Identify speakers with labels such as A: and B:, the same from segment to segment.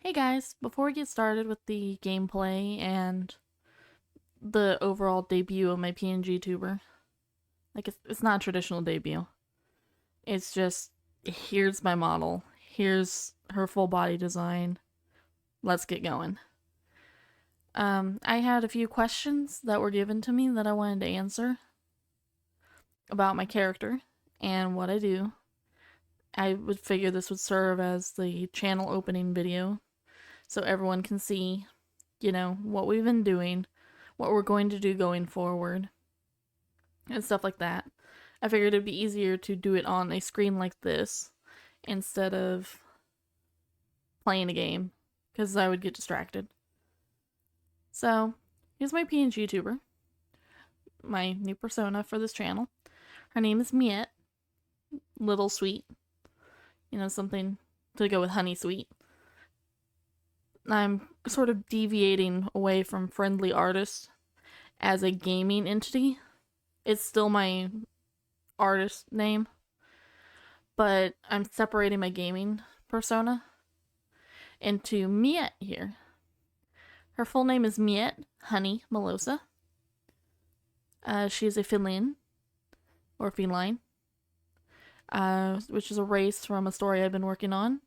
A: Hey guys, before we get started with the gameplay and the overall debut of my PNGtuber, it's not a traditional debut. It's just, here's my model, here's her full body design, let's get going. I had a few questions that were given to me that I wanted to answer about my character and what I do. I would figure this would serve as the channel opening video so everyone can see, what we've been doing, what we're going to do going forward, and stuff like that. I figured it'd be easier to do it on a screen like this instead of playing a game, because I would get distracted. So, here's my PNGtuber, my new persona for this channel. Her name is Miette, little sweet, something to go with honey sweet. I'm sort of deviating away from friendly artist as a gaming entity. It's still my artist name, but I'm separating my gaming persona into Miette here. Her full name is Miette Honey Melosa. She is a feline, which is a race from a story I've been working on.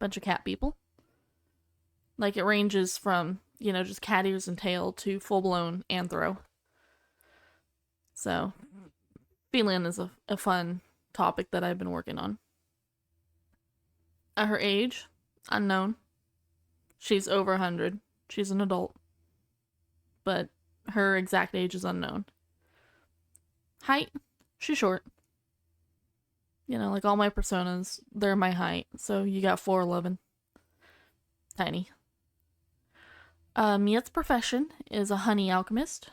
A: Bunch of cat people. Like, it ranges from, just cat ears and tail to full-blown anthro. So, feline is a fun topic that I've been working on. Her age, unknown. She's over 100. She's an adult. But her exact age is unknown. Height, she's short. Like all my personas, they're my height. So you got 4'11". Tiny. Miette's profession is a honey alchemist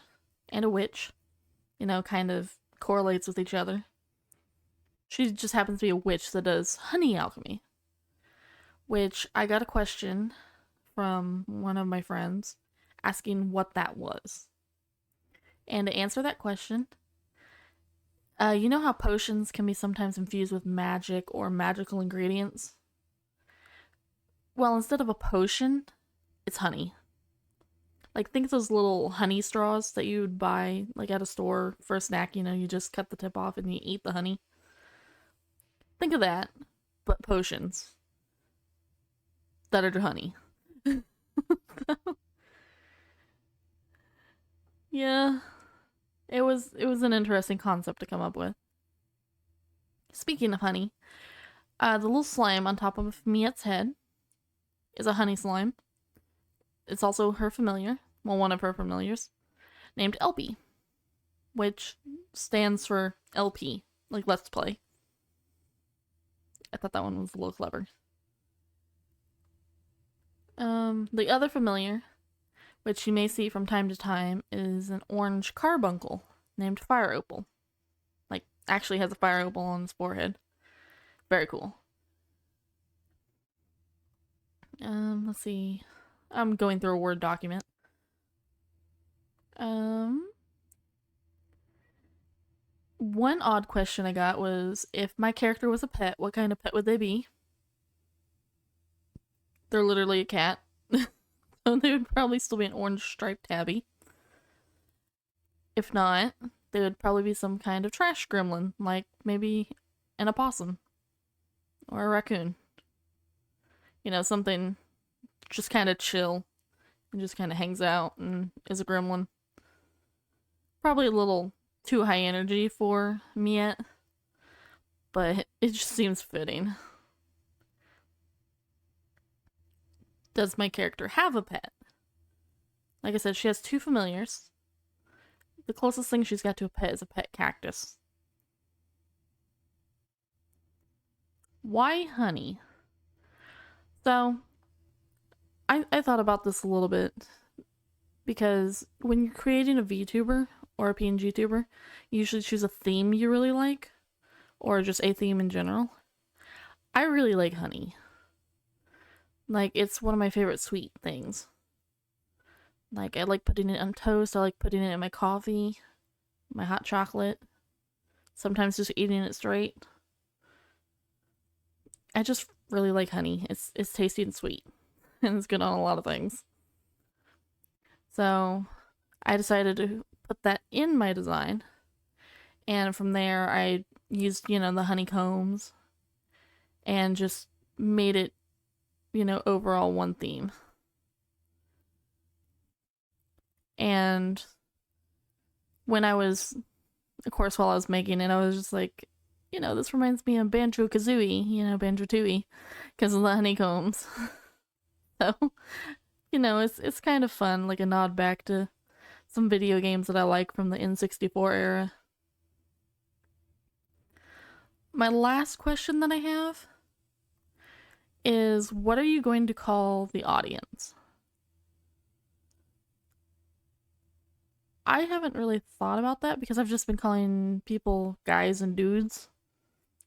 A: and a witch. Kind of correlates with each other. She just happens to be a witch that does honey alchemy. Which I got a question from one of my friends asking what that was. And to answer that question, you know how potions can be sometimes infused with magic or magical ingredients? Well, instead of a potion, it's honey. Like, think of those little honey straws that you would buy, like, at a store for a snack. You just cut the tip off and you eat the honey. Think of that, but potions that are honey. Yeah, it was an interesting concept to come up with. Speaking of honey, the little slime on top of Miette's head is a honey slime. It's also her familiar, well, one of her familiars, named Elpie, which stands for LP, like Let's Play. I thought that one was a little clever. The other familiar, which you may see from time to time, is an orange carbuncle named Fire Opal. Like, actually has a fire opal on his forehead. Very cool. Let's see. I'm going through a Word document. One odd question I got was, if my character was a pet, what kind of pet would they be? They're literally a cat. So they would probably still be an orange striped tabby. If not, they would probably be some kind of trash gremlin, like maybe an opossum or a raccoon. Something just kind of chill and just kind of hangs out and is a gremlin. Probably a little too high energy for Miette, but it just seems fitting. Does my character have a pet? Like I said, she has two familiars. The closest thing she's got to a pet is a pet cactus. Why honey? So, I thought about this a little bit, because when you're creating a VTuber or a PNGtuber, you usually choose a theme you really like, or just a theme in general. I really like honey. Like, it's one of my favorite sweet things. Like, I like putting it on toast, I like putting it in my coffee, my hot chocolate, sometimes just eating it straight. I just really like honey. It's tasty and sweet. and it's good on a lot of things. So I decided to put that in my design, and from there I used, the honeycombs and just made it, overall one theme. And when I was, of course, while I was making it, I was just like, this reminds me of Banjo-Kazooie, Banjo-Tooie, because of the honeycombs. So, it's kind of fun, like a nod back to some video games that I like from the N64 era. My last question that I have is, what are you going to call the audience? I haven't really thought about that because I've just been calling people guys and dudes,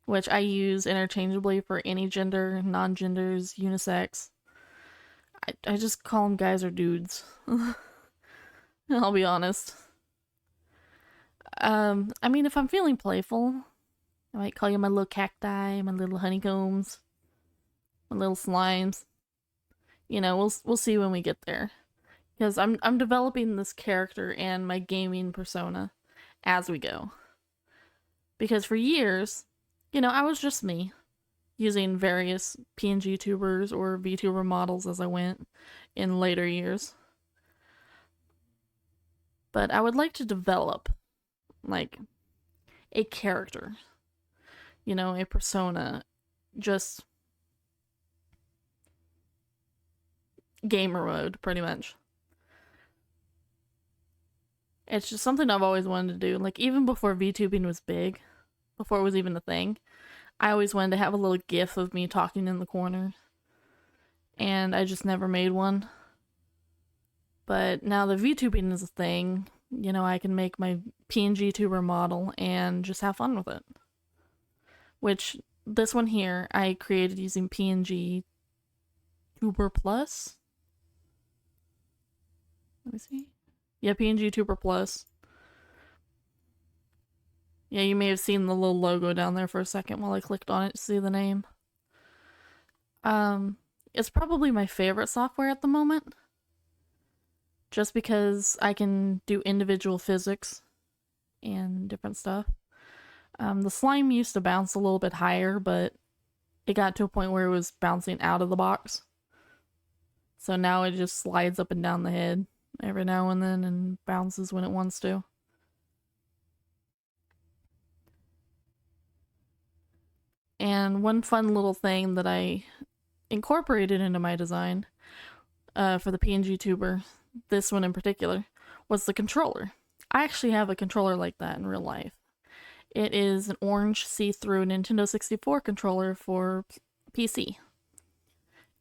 A: which I use interchangeably for any gender, non-genders, unisex. I just call them guys or dudes. I'll be honest. I mean, if I'm feeling playful, I might call you my little cacti, my little honeycombs, my little slimes. We'll see when we get there, because I'm developing this character and my gaming persona as we go. Because for years, I was just me, using various PNGtubers or VTuber models as I went in later years. But I would like to develop, like, a character, a persona, just gamer mode, pretty much. It's just something I've always wanted to do. Like, even before VTubing was big, before it was even a thing, I always wanted to have a little gif of me talking in the corner. And I just never made one. But now that VTubing is a thing, I can make my PNGtuber model and just have fun with it. Which, this one here, I created using PNGtuber Plus. Let me see. Yeah, PNGtuber Plus. Yeah, you may have seen the little logo down there for a second while I clicked on it to see the name. It's probably my favorite software at the moment. Just because I can do individual physics and different stuff. The slime used to bounce a little bit higher, but it got to a point where it was bouncing out of the box. So now it just slides up and down the head every now and then and bounces when it wants to. And one fun little thing that I incorporated into my design for the PNGtuber, this one in particular, was the controller. I actually have a controller like that in real life. It is an orange see-through Nintendo 64 controller for PC.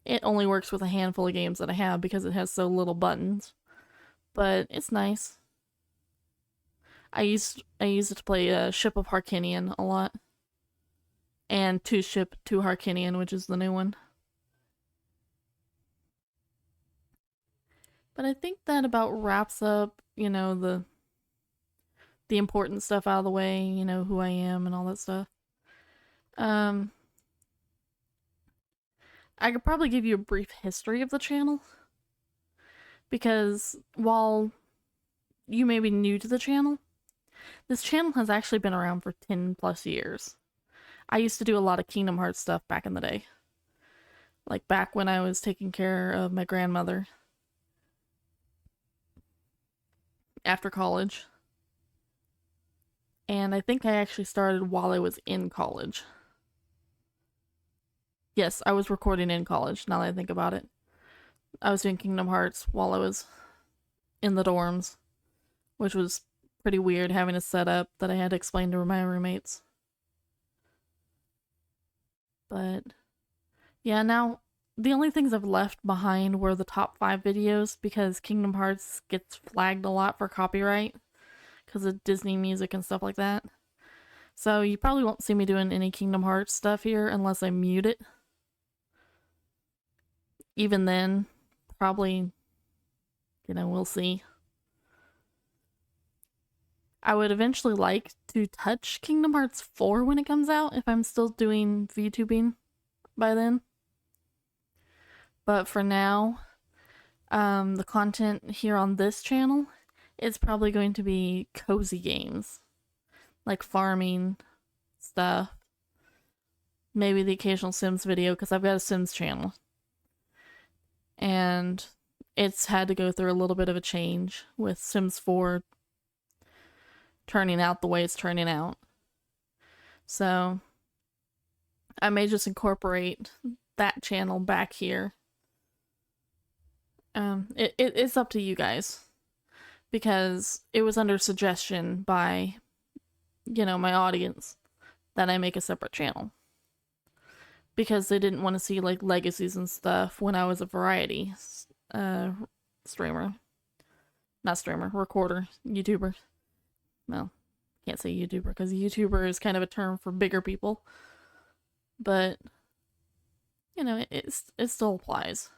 A: It only works with a handful of games that I have because it has so little buttons. But it's nice. I used it to play Ship of Harkinian a lot. And Ship to Harkinian, which is the new one. But I think that about wraps up, the important stuff out of the way, who I am and all that stuff. I could probably give you a brief history of the channel. Because while you may be new to the channel, this channel has actually been around for 10 plus years. I used to do a lot of Kingdom Hearts stuff back in the day. Like back when I was taking care of my grandmother after college. And I think I actually started while I was in college. Yes, I was recording in college, now that I think about it. I was doing Kingdom Hearts while I was in the dorms, which was pretty weird having a setup that I had to explain to my roommates. But yeah, now the only things I've left behind were the top 5 videos because Kingdom Hearts gets flagged a lot for copyright because of Disney music and stuff like that. So you probably won't see me doing any Kingdom Hearts stuff here unless I mute it. Even then, probably, we'll see. I would eventually like to touch Kingdom Hearts 4 when it comes out, if I'm still doing VTubing by then. But for now, the content here on this channel is probably going to be cozy games, like farming stuff. Maybe the occasional Sims video, because I've got a Sims channel. And it's had to go through a little bit of a change with Sims 4 turning out the way it's turning out. So I may just incorporate that channel back here. It's up to you guys, because it was under suggestion by, my audience that I make a separate channel, because they didn't want to see like legacies and stuff when I was a variety streamer. Not streamer, recorder, YouTuber. Well, can't say YouTuber because YouTuber is kind of a term for bigger people. But, it still applies.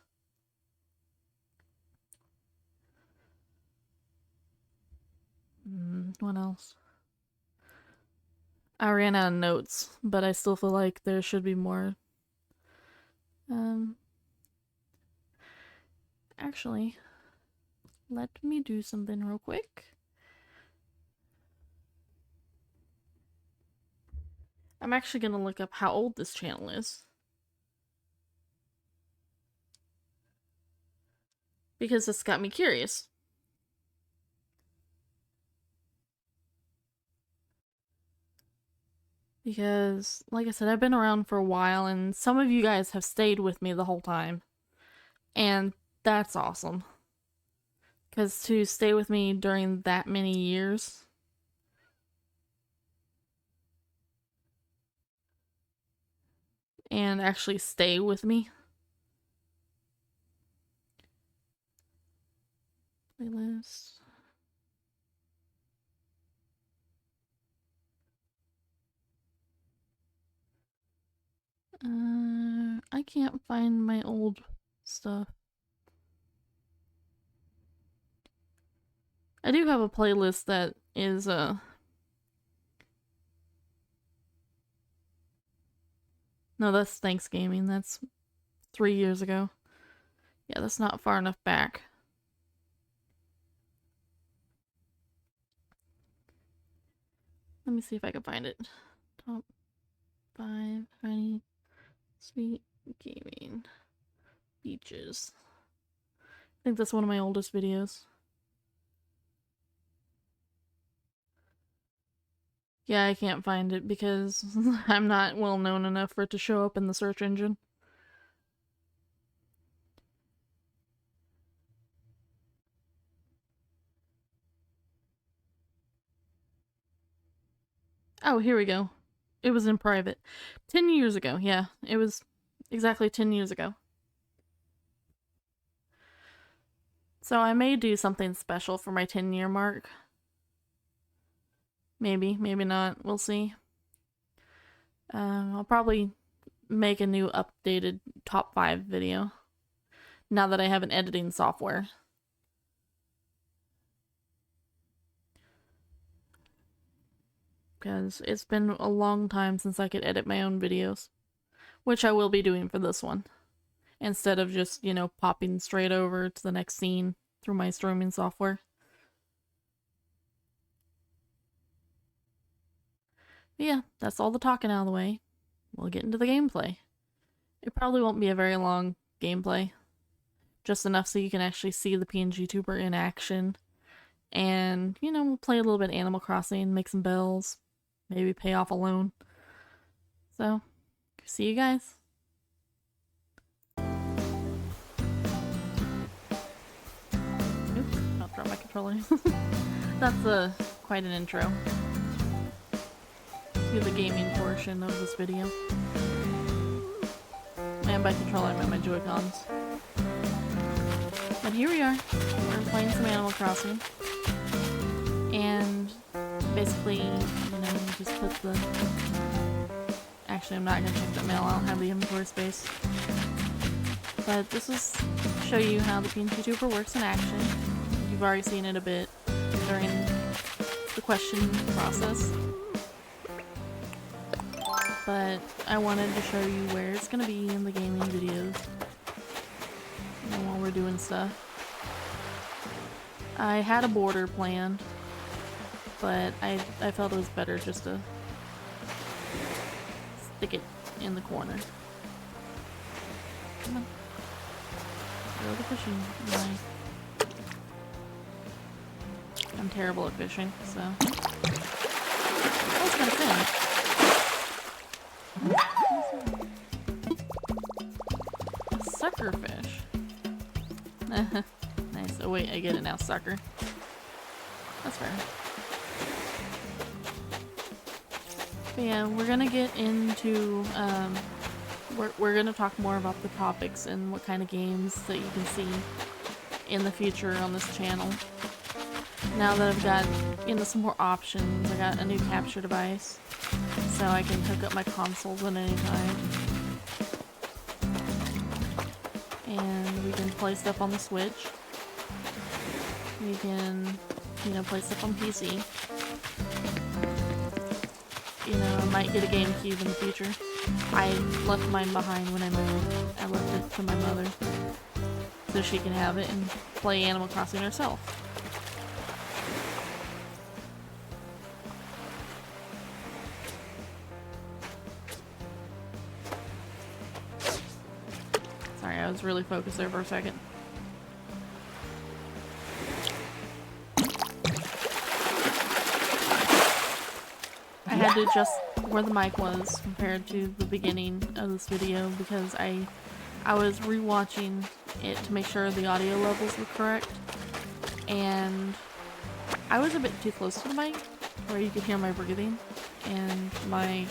A: What else? I ran out of notes, but I still feel like there should be more. Actually, let me do something real quick. I'm actually gonna look up how old this channel is, because this got me curious. Because, like I said, I've been around for a while, and some of you guys have stayed with me the whole time. And that's awesome. Because to stay with me during that many years... and actually stay with me. Playlist. I can't find my old stuff. I do have a playlist that is, no, that's Thanksgiving. That's 3 years ago. Yeah, that's not far enough back. Let me see if I can find it. Top 5 honey sweet gaming beaches. I think that's one of my oldest videos. Yeah, I can't find it because I'm not well known enough for it to show up in the search engine. Oh, here we go. It was in private. 10 years ago, yeah. It was exactly 10 years ago. So I may do something special for my 10-year mark. Maybe, maybe not. We'll see. I'll probably make a new updated top 5 video now that I have an editing software. Because it's been a long time since I could edit my own videos, which I will be doing for this one, instead of just, popping straight over to the next scene through my streaming software. But yeah, that's all the talking out of the way. We'll get into the gameplay. It probably won't be a very long gameplay, just enough so you can actually see the PNGtuber in action. And, we'll play a little bit Animal Crossing, make some bells, maybe pay off a loan. So, see you guys. Oops, I'll drop my controller. That's quite an intro to the gaming portion of this video. And by controller, I meant my Joy-Cons. But here we are. We're playing some Animal Crossing. And basically, just put the... Actually, I'm not going to check that mail. I don't have the inventory space. But this is to show you how the PNGtuber works in action. You've already seen it a bit during the question process. But I wanted to show you where it's going to be in the gaming videos. while we're doing stuff. I had a border planned, but I felt it was better just to stick it in the corner. Come on. Throw the fishing line. I'm terrible at fishing, so... Oh, it's got a fin. A sucker fish. Nice. Oh wait, I get it now, sucker. That's fair. But yeah, we're gonna get into, we're gonna talk more about the topics and what kind of games that you can see in the future on this channel. Now that I've got, you know, some more options, I got a new capture device, so I can hook up my consoles at any time. And we can play stuff on the Switch. We can, you know, play stuff on PC. You know, I might get a GameCube in the future. I left mine behind when I moved. I left it to my mother so she can have it and play Animal Crossing herself. Sorry, I was really focused there for a second. I had to adjust where the mic was compared to the beginning of this video because I was rewatching it to make sure the audio levels were correct, and I was a bit too close to the mic where you could hear my breathing, and I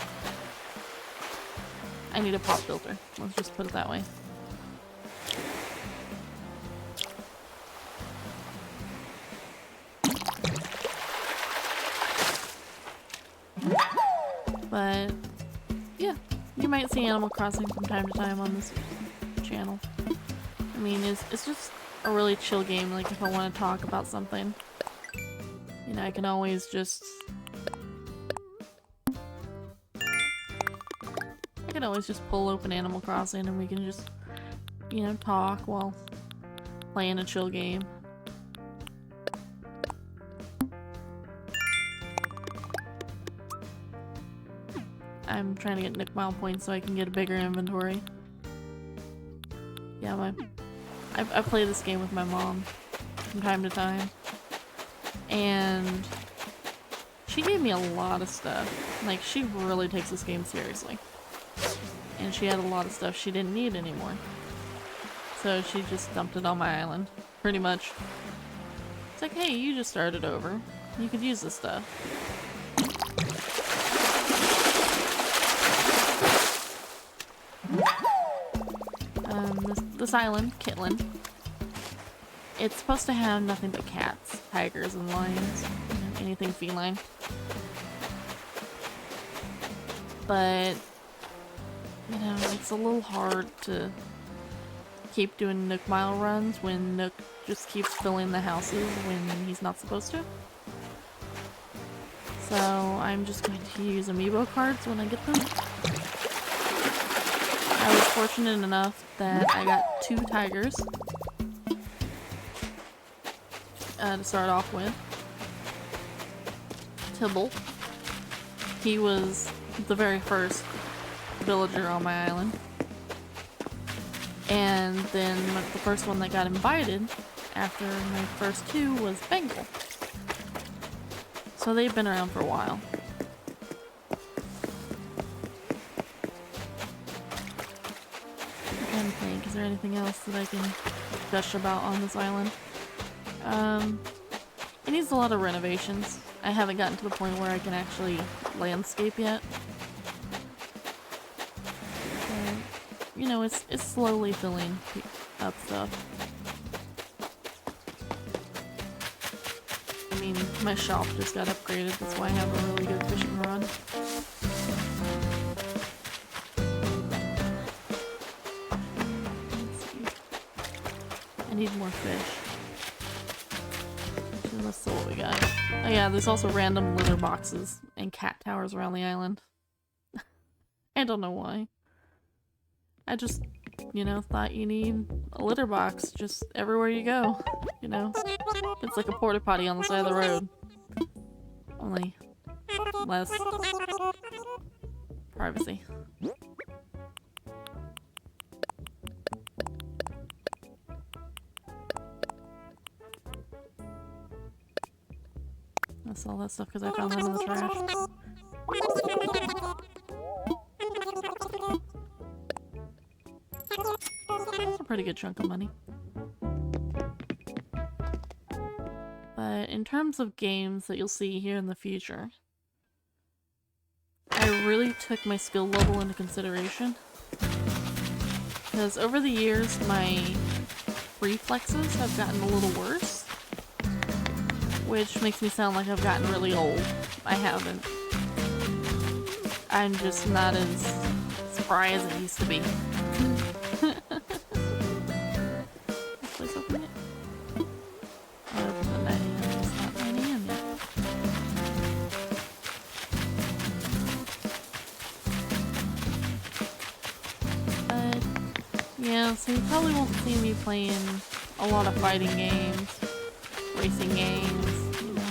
A: need a pop filter. Let's just put it that way. But yeah, you might see Animal Crossing from time to time on this channel. I mean, it's just a really chill game. Like, if I want to talk about something, you know, I can always just pull open Animal Crossing and we can just, you know, talk while playing a chill game. I'm trying to get Nook Mile points so I can get a bigger inventory. Yeah, I play this game with my mom from time to time, and she gave me a lot of stuff. Like, she really takes this game seriously, and she had a lot of stuff she didn't need anymore, so she just dumped it on my island, pretty much. It's like, hey, you just started over. You could use this stuff. This island, Kitland, it's supposed to have nothing but cats, tigers, and lions, you know, anything feline. But, you know, it's a little hard to keep doing Nook Mile runs when Nook just keeps filling the houses when he's not supposed to. So I'm just going to use amiibo cards when I get them. I was fortunate enough that I got 2 tigers to start off with. Tibble. He was the very first villager on my island. And then the first one that got invited after my first 2 was Bengal. So they've been around for a while. Is there anything else that I can gush about on this island? It needs a lot of renovations. I haven't gotten to the point where I can actually landscape yet. But, you know, it's slowly filling up stuff. I mean, my shop just got upgraded, that's why I have a really good fishing rod. I need more fish. So let's see what we got. Oh yeah, there's also random litter boxes and cat towers around the island. I don't know why. I just you know, thought you need a litter box just everywhere you go. You know, it's like a porta potty on the side of the road. Only less privacy. I saw that stuff because I found that in the trash. That's a pretty good chunk of money. But in terms of games that you'll see here in the future, I really took my skill level into consideration. Because over the years, my reflexes have gotten a little worse. Which makes me sound like I've gotten really old. I haven't. I'm just not as spry as it used to be. This place open yet? I opened at 9 AM. It's not 9 AM yet. But, yeah, so you probably won't see me playing a lot of fighting games, racing games, you know.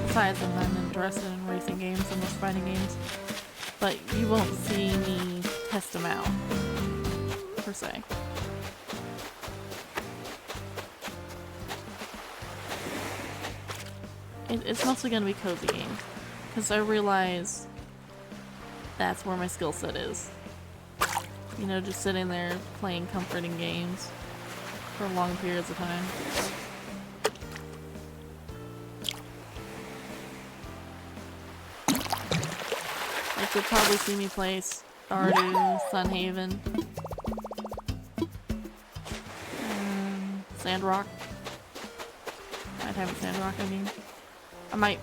A: Besides, I'm not interested in racing games and most fighting games. But you won't see me test them out, per se. It's mostly going to be cozy games, because I realize that's where my skill set is. You know, just sitting there playing comforting games for long periods of time. Like, you'll probably see me play Stardew, Sunhaven, Sandrock. My Time at Sandrock, I mean. I might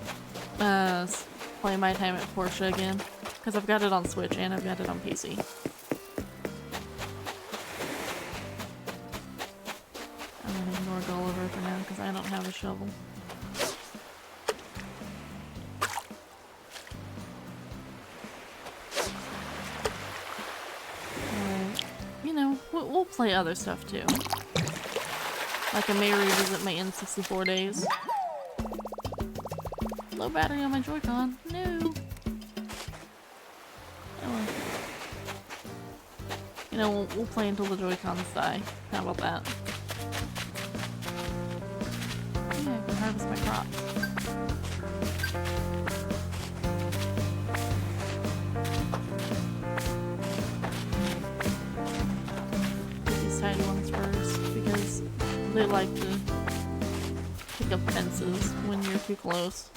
A: play My Time at Porsche again, because I've got it on Switch and I've got it on PC. I'm gonna ignore Gulliver for now because I don't have a shovel. You know, we'll play other stuff too. Like I may revisit my N64 days. Low battery on my Joy-Con. No. Oh. You know, we'll play until the Joy-Cons die. How about that? Yeah, I can harvest my crops. Get these tiny ones first because they like to pick up fences when you're too close.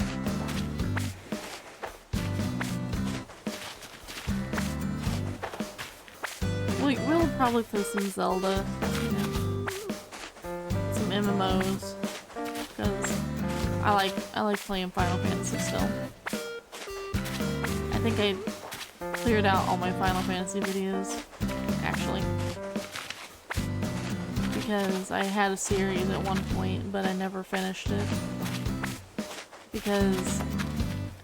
A: We'll probably play some Zelda, you know, some MMOs, because I like playing Final Fantasy still. I think I cleared out all my Final Fantasy videos, actually, because I had a series at one point, but I never finished it, because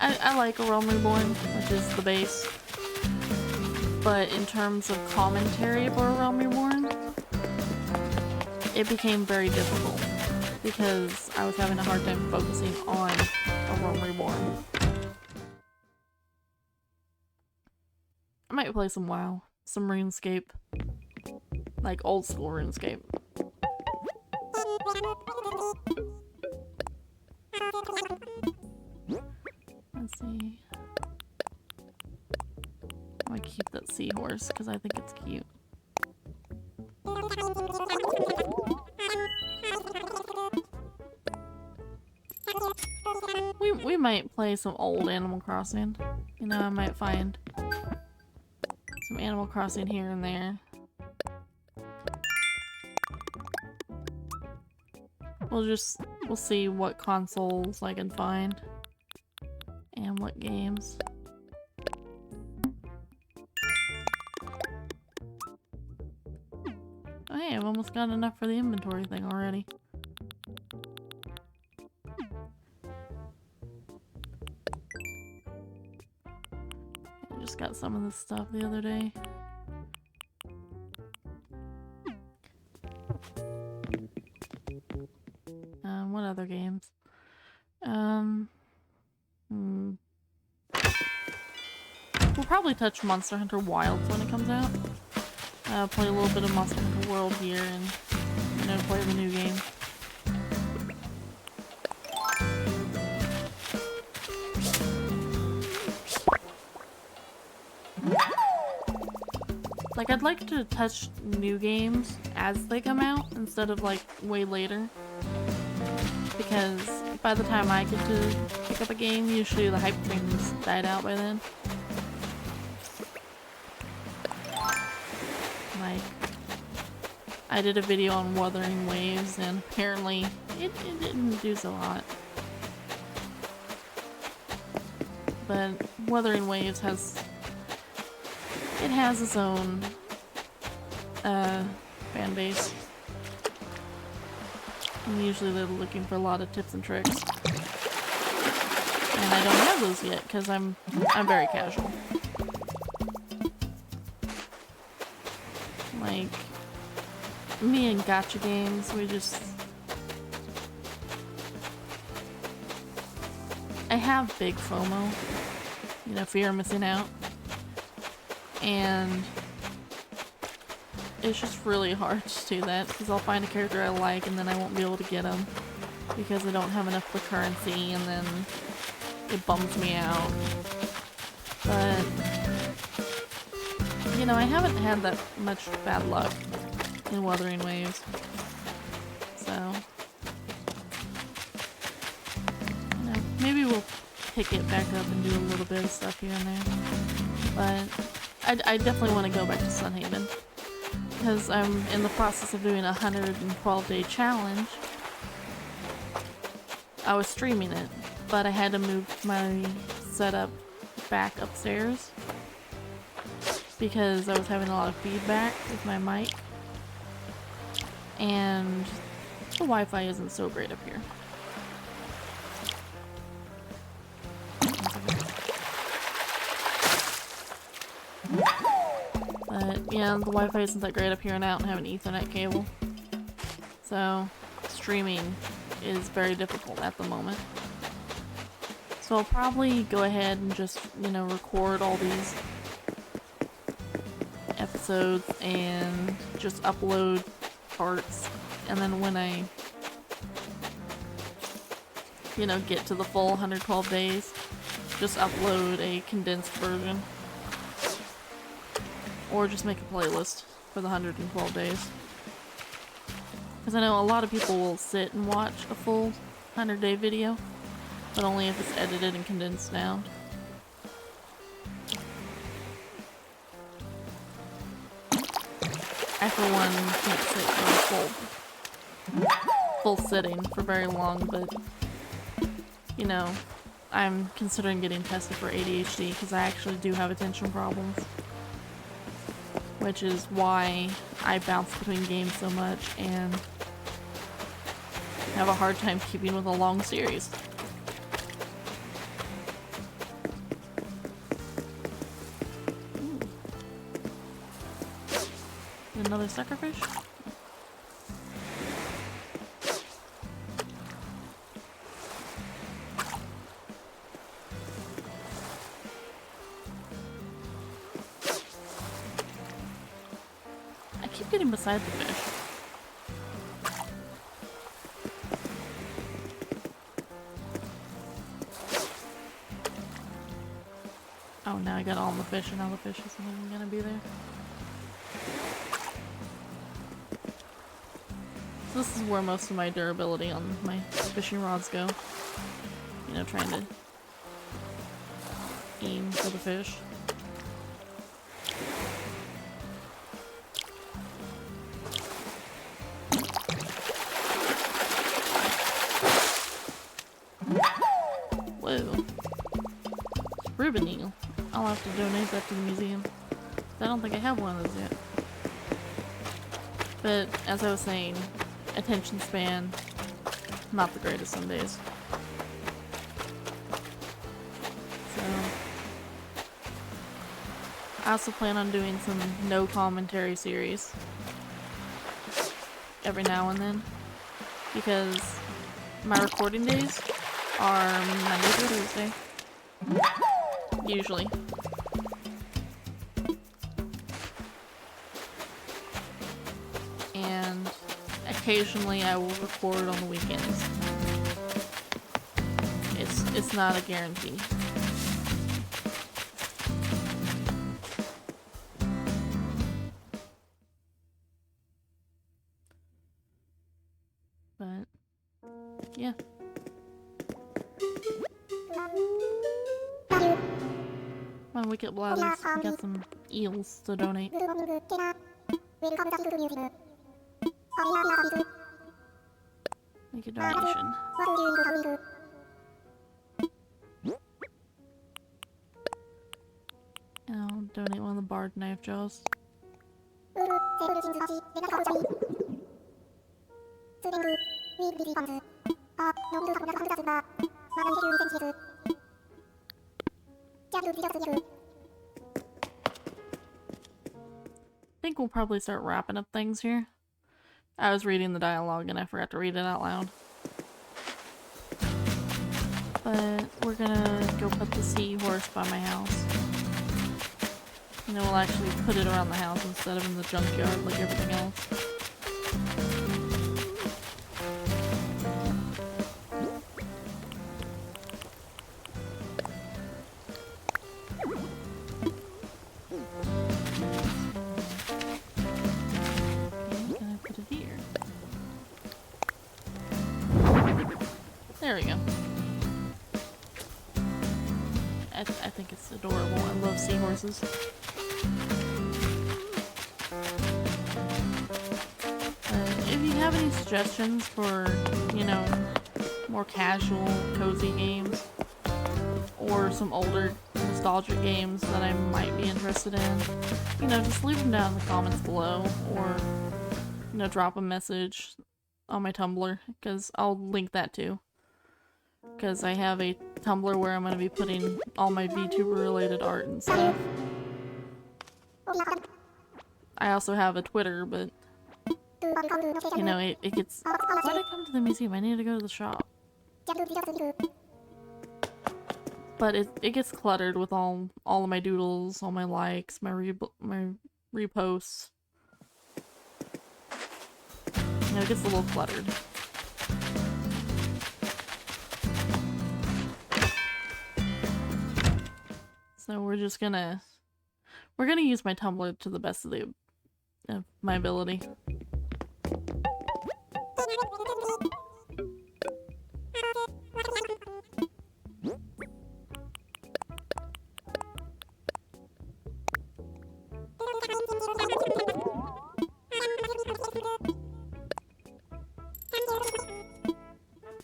A: I like A Realm Reborn, which is the base. But in terms of commentary for A Realm Reborn, it became very difficult because I was having a hard time focusing on A Realm Reborn. I might play some WoW, some RuneScape, like old school RuneScape. Let's see. I'm gonna keep that seahorse because I think it's cute. We might play some old Animal Crossing. You know, I might find some Animal Crossing here and there. We'll see what consoles I can find and what games. Oh hey, I've almost got enough for the inventory thing already. I just got some of this stuff the other day. What other games? We'll probably touch Monster Hunter Wilds when it comes out. Play a little bit of Monster Hunter World here and, you know, play the new game. Like, I'd like to touch new games as they come out instead of, like, way later. Because by the time I get to pick up a game, usually the hype train's died out by then. Like, I did a video on Wuthering Waves, and apparently it didn't do so hot. But Wuthering Waves has its own fan base. And usually they're looking for a lot of tips and tricks. And I don't have those yet because I'm very casual. Like, me and gacha games, I have big FOMO, you know, fear of missing out, and it's just really hard to do that because I'll find a character I like and then I won't be able to get them because I don't have enough of the currency, and then it bums me out. But you know, I haven't had that much bad luck in Wuthering Waves, so you know, maybe we'll pick it back up and do a little bit of stuff here and there. But I definitely want to go back to Sunhaven because I'm in the process of doing a 112-day challenge. I was streaming it, but I had to move my setup back upstairs because I was having a lot of feedback with my mic, and the Wi-Fi isn't so great up here. But yeah, the Wi-Fi isn't that great up here, and I don't have an Ethernet cable, so streaming is very difficult at the moment. So I'll probably go ahead and just, you know, record all these episodes and just upload parts, and then when I, you know, get to the full 112 days, just upload a condensed version, or just make a playlist for the 112 days. Because I know a lot of people will sit and watch a full 100-day video, but only if it's edited and condensed down. I, for one, can't sit for a full sitting for very long, but, you know, I'm considering getting tested for ADHD because I actually do have attention problems, which is why I bounce between games so much and have a hard time keeping with a long series. Another suckerfish? I keep getting beside the fish. Oh, now I got all the fish, and now the fish isn't even gonna be there. So this is where most of my durability on my fishing rods go. You know, trying to aim for the fish. Whoa. Ribbon eel. I'll have to donate that to the museum. I don't think I have one of those yet. But, as I was saying, attention span, not the greatest some days. So, I also plan on doing some no commentary series. every now and then, because my recording days are Monday through Thursday, usually. And occasionally I will record on the weekends. It's not a guarantee. But yeah. My wicked bladders. I got some eels to donate. Make a donation. I'll donate one of the barred knife jaws. I think we'll probably start wrapping up things here. I was reading the dialogue and I forgot to read it out loud. But we're gonna go put the seahorse by my house. And then we'll actually put it around the house instead of in the junkyard like everything else. There we go. I think it's adorable. I love seahorses. If you have any suggestions for, you know, more casual, cozy games, or some older nostalgic games that I might be interested in, you know, just leave them down in the comments below, or, you know, drop a message on my Tumblr, because I'll link that too. Because I have a Tumblr where I'm going to be putting all my VTuber related art and stuff. I also have a Twitter, but you know, it gets... Why did I come to the museum? I need to go to the shop. But it gets cluttered with all of my doodles, all my likes, my reposts. You know, it gets a little cluttered. So we're gonna use my Tumblr to the best of my ability.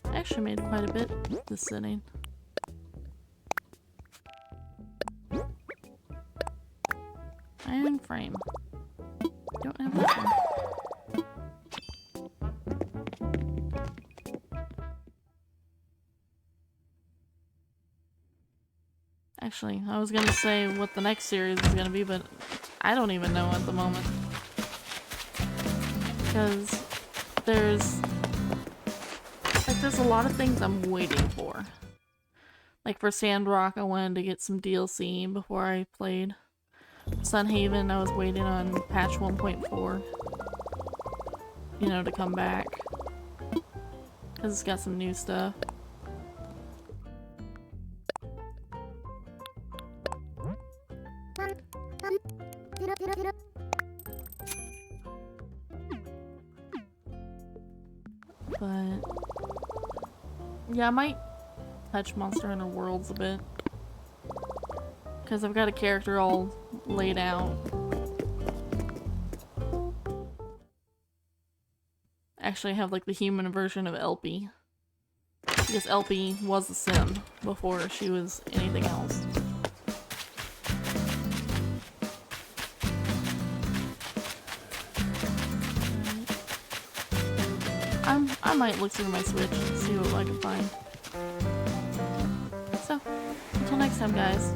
A: I actually made quite a bit this sitting. Iron frame. Don't have that one. Actually, I was gonna say what the next series is gonna be, but I don't even know at the moment. Because there's a lot of things I'm waiting for. Like for Sandrock, I wanted to get some DLC before I played. Sunhaven, I was waiting on patch 1.4, you know, to come back, because it's got some new stuff. But yeah, I might touch Monster Hunter Worlds a bit, because I've got a character all laid out. Actually, I have like the human version of Elpie, because Elpie was a sim before she was anything else. I might look through my Switch and see what I can find. So, until next time, guys.